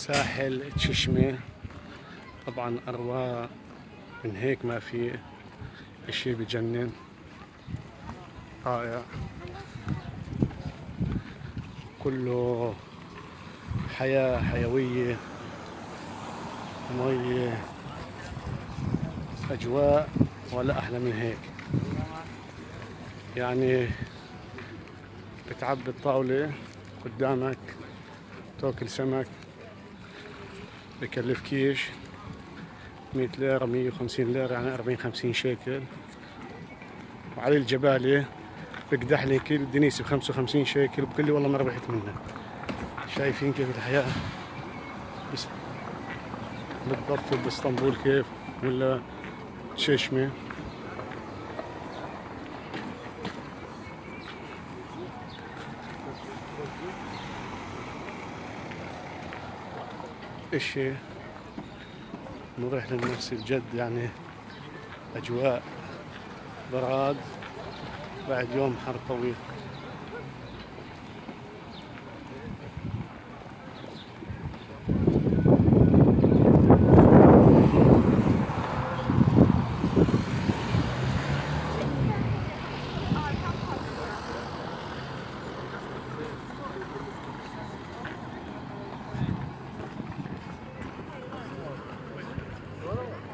ساحل تششمة طبعا أرواح من هيك ما في اشي بجنن، رائع، كله حياة حيوية، مية، أجواء ولا أحلى من هيك. يعني بتعبي الطاولة قدامك تاكل سمك بكلفكيش 100 ليرة 150 ليرة، يعني 40-50 شيكل. وعلي الجبالة بقدح لي كيلو دنيس ب55 شيكل، بقول لي والله ما ربحت منه. شايفين كيف الحياة بس بالضبط باسطنبول كيف، ولا تششمة. اشي مريح للنفس الجد، يعني اجواء براد بعد يوم حر طويل.